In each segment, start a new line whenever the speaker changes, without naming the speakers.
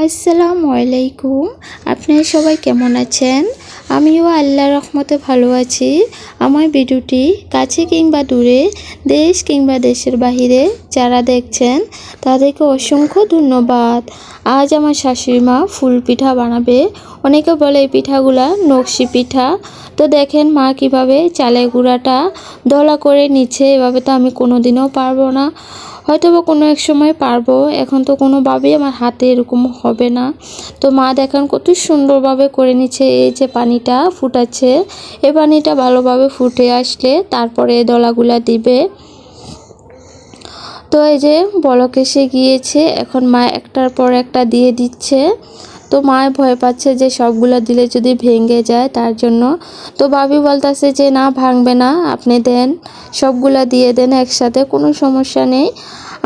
আসসালামু আলাইকুম। আপনারা সবাই কেমন আছেন? আমিও আল্লাহর রহমতে ভালো আছি। আমার ভিডিওটি কাছে কিংবা দূরে, দেশ কিংবা দেশের বাহিরে যারা দেখছেন তাদেরকে অসংখ্য ধন্যবাদ। আজ আমার শাশুড়ি মা ফুল পিঠা বানাবে। অনেকে বলে এই পিঠাগুলা নকশি পিঠা। তো দেখেন মা কিভাবে চালের গুঁড়াটা দলা করে নিচ্ছে। এভাবে তো আমি কোনোদিনও পারবো না, হয়তো বা কোনো এক সময় পারবো। এখন তো কোনোভাবেই আমার হাতে এরকম হবে না। তো মা দেখেন কত সুন্দরভাবে করে নিচ্ছে। এই যে পানিটা ফুটাচ্ছে, এই পানিটা ভালোভাবে ফুটে আসলে তারপরে দলাগুলা দিবে। তো এই যে বলক এসে গিয়েছে, এখন মা একটার পর একটা দিয়ে দিচ্ছে। তো মা ভয় পাচ্ছে যে সবগুলো দিলে যদি ভেঙে যায় তার জন্য। তো ভাবি বলতেছে যে না, ভাঙবে না, আপনি দেন, সবগুলা দিয়ে দেন একসাথে, কোনো সমস্যা নেই।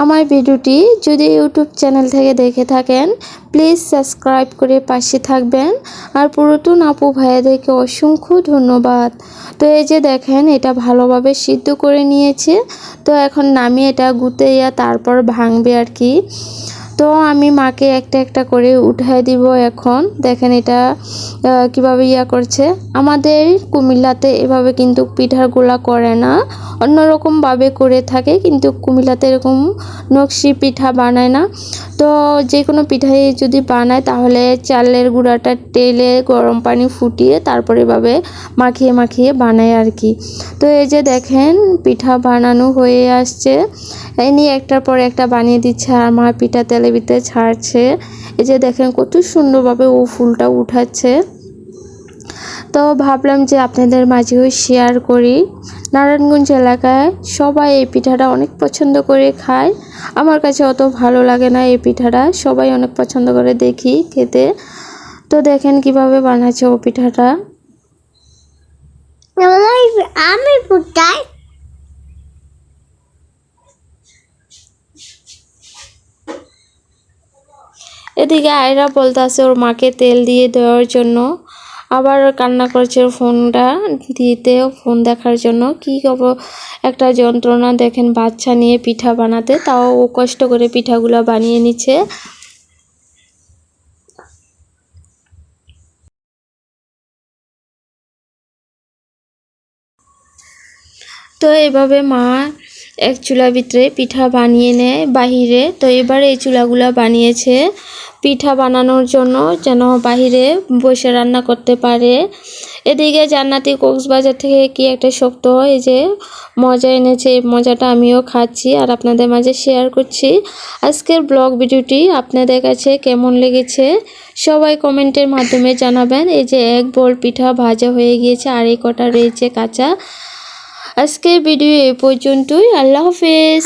আমার ভিডিওটি যদি ইউটিউব চ্যানেল থেকে দেখে থাকেন প্লিজ সাবস্ক্রাইব করে পাশে থাকবেন। আর পুরাতন আপু ভাইয়াদেরকে অসংখ্য ধন্যবাদ। তো এই যে দেখেন এটা ভালোভাবে সিদ্ধ করে নিয়েছে। তো এখন নামিয়ে এটা গুঁতেইয়া তারপর ভাঙবে আর কি। তো আমি মাকে একটা একটা করে উঠায় দিব। এখন দেখেন এটা কিভাবে করছে। আমাদের কুমিল্লাতে এভাবে কিন্তু পিঠাগুলা করে না, অন্যরকমভাবে করে থাকে, কিন্তু কুমিল্লাতে এরকম নকশি পিঠা বানায় না। তো যে কোনো পিঠাই যদি বানায় তাহলে চালের গুঁড়াটা টেলে গরম পানি ফুটিয়ে তারপরে এভাবে মাখিয়ে মাখিয়ে বানায় আর কি। তো এই যে দেখেন পিঠা বানানো হয়ে আসছে। এই নিয়ে একটার পর একটা বানিয়ে দিচ্ছে আর মা পিঠা তেলের ভিতরে ছাড়ছে। এই যে দেখেন কত সুন্দরভাবে ও ফুলটা উঠাচ্ছে। তো ভাবলাম যে আপনাদের মাঝেও শেয়ার করি। নারায়ণগঞ্জ এলাকায় সবাই এই পিঠাটা অনেক পছন্দ করে খায়। আমার কাছে অত ভালো লাগে না এই পিঠাটা, সবাই অনেক পছন্দ করে দেখি খেতে। তো দেখেন কিভাবে বানাচ্ছে ও পিঠাটা।
আমি পুটাই
এদিকে আয়রা বলতেছে ওর মাকে তেল দিয়ে দেওয়ার জন্য, আবার কান্না করছে ফোনটা দিতে, ফোন দেখার জন্য। কি করবো, একটা যন্ত্রণা দেখেন বাচ্চা নিয়ে পিঠা বানাতে, তাও ও কষ্ট করে পিঠাগুলো বানিয়ে নিচ্ছে। তো এভাবে মা এক চুলার ভিতরে পিঠা বানিয়ে নেয় বাহিরে। তো এবার এই চুলাগুলা বানিয়েছে পিঠা বানানোর জন্য, যেন বাহিরে বসে রান্না করতে পারে। এদিকে জান্নাতি কক্সবাজার থেকে কি একটা শক্ত এই যে মজা এনেছে, এই মজাটা আমিও খাচ্ছি আর আপনাদের মাঝে শেয়ার করছি। আজকের ব্লগ ভিডিওটি আপনাদের কাছে কেমন লেগেছে সবাই কমেন্টের মাধ্যমে জানাবেন। এই যে এক বোল পিঠা ভাজা হয়ে গিয়েছে আর এই কটা রয়েছে কাঁচা। আজকের ভিডিও এই পর্যন্তই। আল্লাহ হাফেজ।